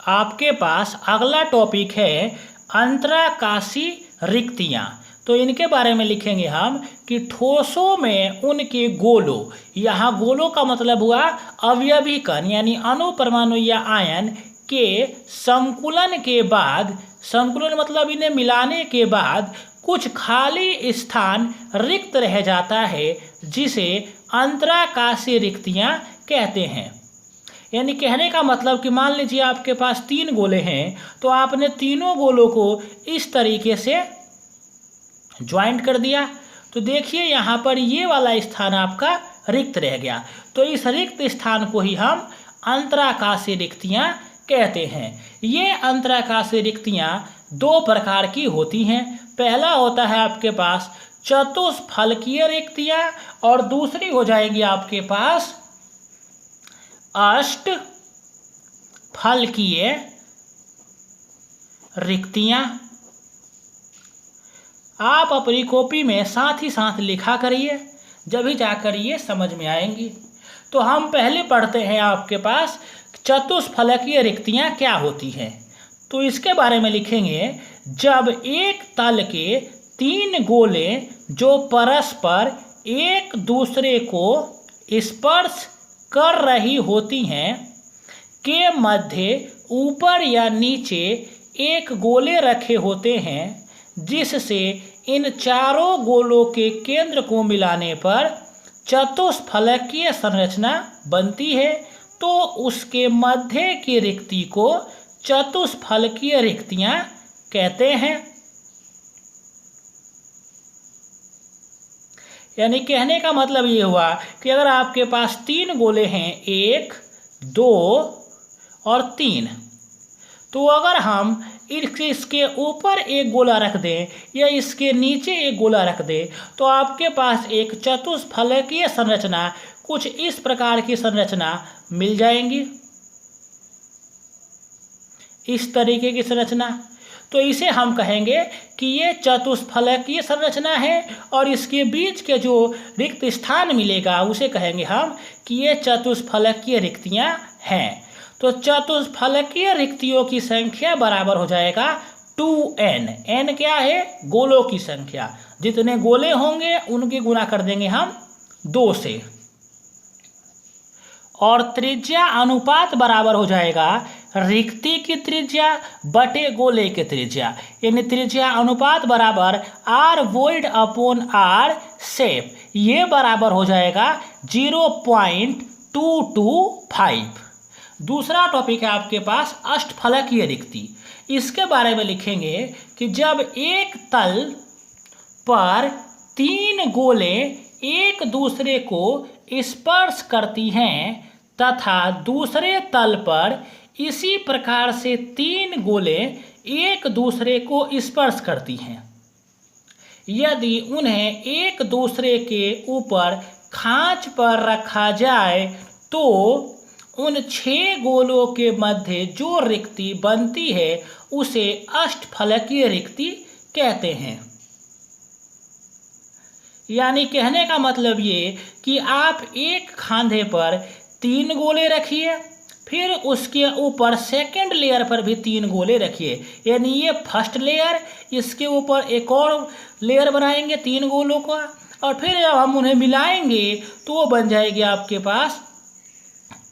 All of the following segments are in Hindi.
आपके पास अगला टॉपिक है अंतराकाशी रिक्तियाँ। तो इनके बारे में लिखेंगे हम कि ठोसों में उनके गोलों, यहाँ गोलों का मतलब हुआ अवयवी कण यानी अणु परमाणु या आयन के संकुलन के बाद, संकुलन मतलब इन्हें मिलाने के बाद कुछ खाली स्थान रिक्त रह जाता है, जिसे अंतराकाशी रिक्तियाँ कहते हैं। यानी कहने का मतलब कि मान लीजिए आपके पास 3 गोले हैं, तो आपने तीनों गोलों को इस तरीके से ज्वाइंट कर दिया, तो देखिए यहाँ पर ये वाला स्थान आपका रिक्त रह गया। तो इस रिक्त स्थान को ही हम अंतराकाशी रिक्तियाँ कहते हैं। ये अंतराकाशी रिक्तियाँ 2 प्रकार की होती हैं। पहला होता है आपके पास चतुष्फलकीय रिक्तियाँ और दूसरी हो जाएगी आपके पास अष्टफलकीय रिक्तियाँ। आप अपनी कॉपी में साथ ही साथ लिखा करिए, जब ही जाकर ये समझ में आएंगी। तो हम पहले पढ़ते हैं आपके पास चतुष्फलकीय रिक्तियाँ क्या होती हैं। तो इसके बारे में लिखेंगे, जब एक तल के 3 गोले जो परस्पर एक दूसरे को स्पर्श कर रही होती हैं के मध्य ऊपर या नीचे एक गोले रखे होते हैं, जिससे इन चारों गोलों के केंद्र को मिलाने पर चतुष्फलकीय संरचना बनती है, तो उसके मध्य की रिक्ति को चतुष्फलकीय रिक्तियाँ कहते हैं। यानी कहने का मतलब ये हुआ कि अगर आपके पास 3 गोले हैं, 1, 2 और 3, तो अगर हम इसके ऊपर एक गोला रख दें या इसके नीचे एक गोला रख दें, तो आपके पास एक चतुष्फलकीय संरचना, कुछ इस प्रकार की संरचना मिल जाएंगी, इस तरीके की संरचना। तो इसे हम कहेंगे कि ये चतुष्फलकीय संरचना है, और इसके बीच के जो रिक्त स्थान मिलेगा उसे कहेंगे हम कि ये चतुष्फलकीय रिक्तियाँ हैं। तो चतुष्फलकीय रिक्तियों की संख्या बराबर हो जाएगा 2n। n क्या है? गोलों की संख्या। जितने गोले होंगे उनकी गुणा कर देंगे हम 2 से, और त्रिज्या अनुपात बराबर हो जाएगा रिक्ति की त्रिज्या बटे गोले की त्रिज्या। यानी त्रिज्या अनुपात बराबर r void upon r shape, ये बराबर हो जाएगा 0.225। दूसरा टॉपिक है आपके पास अष्टफलकीय रिक्ति। इसके बारे में लिखेंगे कि जब एक तल पर 3 गोले एक दूसरे को स्पर्श करती हैं तथा दूसरे तल पर इसी प्रकार से 3 गोले एक दूसरे को स्पर्श करती हैं, यदि उन्हें एक दूसरे के ऊपर खांच पर रखा जाए, तो उन 6 गोलों के मध्य जो रिक्ति बनती है उसे अष्टफलकीय रिक्ति कहते हैं। यानी कहने का मतलब ये कि आप एक खांधे पर 3 गोले रखिए, फिर उसके ऊपर सेकंड लेयर पर भी 3 गोले रखिए, यानी ये फर्स्ट लेयर, इसके ऊपर एक और लेयर बनाएंगे 3 गोलों का, और फिर जब हम उन्हें मिलाएंगे तो वो बन जाएगी आपके पास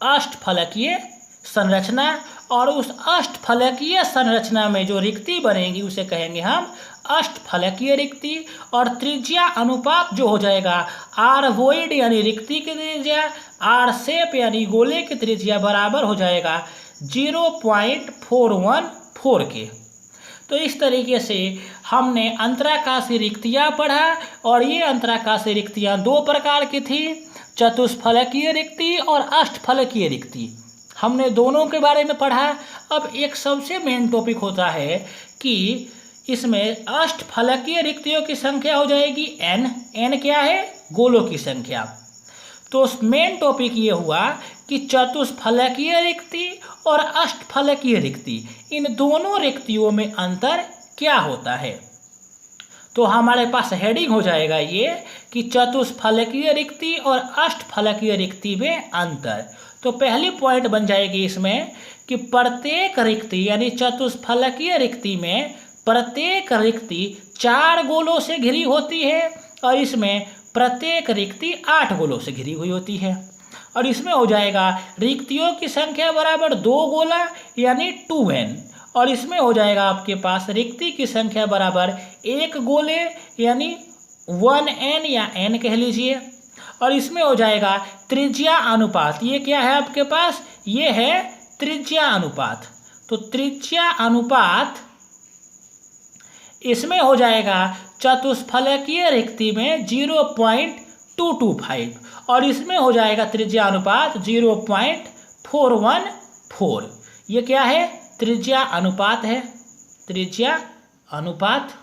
अष्टफलकीय संरचना। और उस अष्टफलकीय संरचना में जो रिक्ति बनेगी उसे कहेंगे हम अष्टफलकीय रिक्ति। और त्रिज्या अनुपात जो हो जाएगा r वॉइड यानी रिक्ति की त्रिज्या, r शेप यानी गोले की त्रिज्या बराबर हो जाएगा 0.414 के। तो इस तरीके से हमने अंतराकाशी रिक्तियाँ पढ़ा, और ये अंतराकाशी रिक्तियाँ 2 प्रकार की थी, चतुष्फलकीय रिक्ति और अष्टफलकीय रिक्ति। हमने दोनों के बारे में पढ़ा। अब एक सबसे मेन टॉपिक होता है कि इसमें अष्टफलकीय रिक्तियों की संख्या हो जाएगी n। n क्या है? गोलों की संख्या। तो मेन टॉपिक ये हुआ कि चतुष्फलकीय रिक्ति और अष्टफलकीय रिक्ति, इन दोनों रिक्तियों में अंतर क्या होता है। तो हमारे पास हेडिंग हो जाएगा ये कि चतुष्फलकीय रिक्ति और अष्टफलकीय रिक्ति में अंतर। तो पहली पॉइंट बन जाएगी इसमें कि प्रत्येक रिक्ति यानी चतुष्फलकीय रिक्ति में प्रत्येक रिक्ति 4 गोलों से घिरी होती है और इसमें प्रत्येक रिक्ति 8 गोलों से घिरी हुई होती है। और इसमें हो जाएगा रिक्तियों की संख्या बराबर 2 गोला यानी 2n, और इसमें हो जाएगा आपके पास रिक्ति की संख्या बराबर 1 गोले यानी 1n या n कह लीजिए। और इसमें हो जाएगा त्रिज्या अनुपात, ये क्या है आपके पास, ये है त्रिज्या अनुपात। तो त्रिज्या अनुपात इसमें हो जाएगा चतुष्फलकीय रिक्ति में 0.225 और इसमें हो जाएगा त्रिज्या अनुपात 0.414। ये क्या है, त्रिज्या अनुपात है, त्रिज्या अनुपात।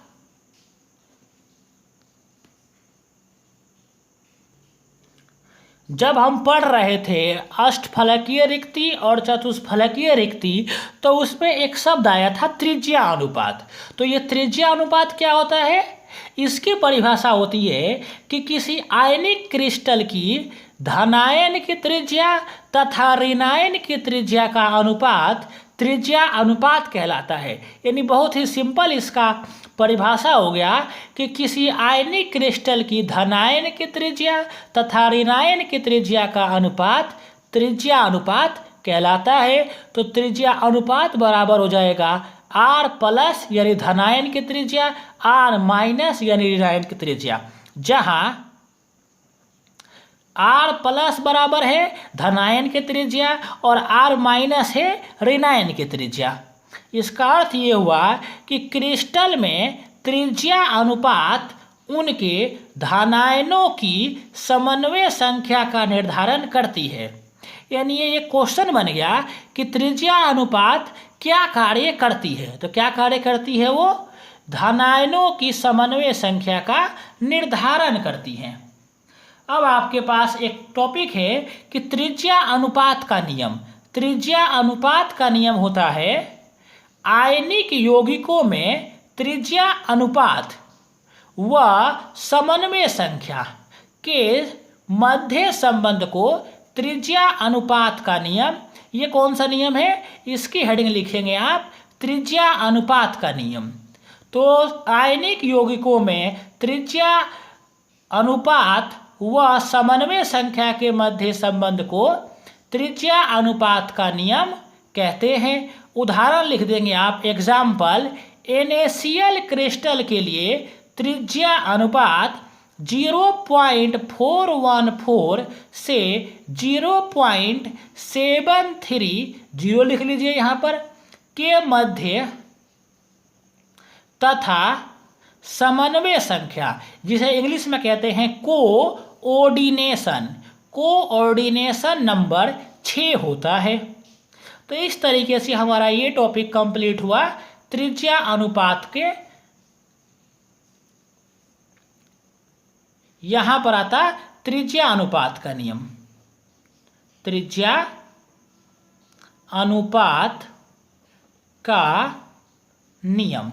जब हम पढ़ रहे थे अष्टफलकीय रिक्ति और चतुष्फलकीय रिक्ति तो उसमें एक शब्द आया था त्रिज्या अनुपात। तो ये त्रिज्या अनुपात क्या होता है, इसकी परिभाषा होती है कि किसी आयनिक क्रिस्टल की धनायन की त्रिज्या तथा ऋणायन की त्रिज्या का अनुपात त्रिज्या अनुपात कहलाता है। यानी बहुत ही सिंपल इसका परिभाषा हो गया कि किसी आयनिक क्रिस्टल की धनायन की त्रिज्या तथा ऋणायन की त्रिज्या का अनुपात त्रिज्या अनुपात कहलाता है। तो त्रिज्या अनुपात बराबर हो जाएगा R प्लस यानी धनायन की त्रिज्या, R माइनस यानी ऋणायन की त्रिज्या, जहां R प्लस बराबर है धनायन की त्रिज्या और R माइनस है ऋणायन की त्रिज्या। इसका अर्थ ये हुआ कि क्रिस्टल में त्रिज्या अनुपात उनके धनायनों की समन्वय संख्या का निर्धारण करती है। यानी ये एक क्वेश्चन बन गया कि त्रिज्या अनुपात क्या कार्य करती है। तो क्या कार्य करती है, वो धनायनों की समन्वय संख्या का निर्धारण करती है। अब आपके पास एक टॉपिक है कि त्रिज्या अनुपात का नियम। त्रिज्या अनुपात का नियम होता है आयनिक यौगिकों में त्रिज्या अनुपात व समन्वय संख्या के मध्य संबंध को त्रिज्या अनुपात का नियम। ये कौन सा नियम है, इसकी हेडिंग लिखेंगे आप त्रिज्या अनुपात का नियम। तो आयनिक यौगिकों में त्रिज्या अनुपात व समन्वय संख्या के मध्य संबंध को त्रिज्या अनुपात का नियम कहते हैं। उदाहरण लिख देंगे आप, एग्जाम्पल, NaCl क्रिस्टल के लिए त्रिज्या अनुपात 0.414 से 0.730 लिख लीजिए यहाँ पर के मध्य तथा समन्वय संख्या, जिसे इंग्लिश में कहते हैं कोऑर्डिनेशन नंबर 6 होता है। तो इस तरीके से हमारा ये टॉपिक कंप्लीट हुआ त्रिज्या अनुपात के। यहां पर आता त्रिज्या अनुपात का नियम, त्रिज्या अनुपात का नियम,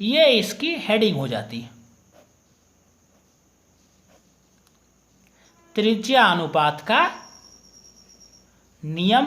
ये इसकी हेडिंग हो जाती है। त्रिज्या अनुपात का नियम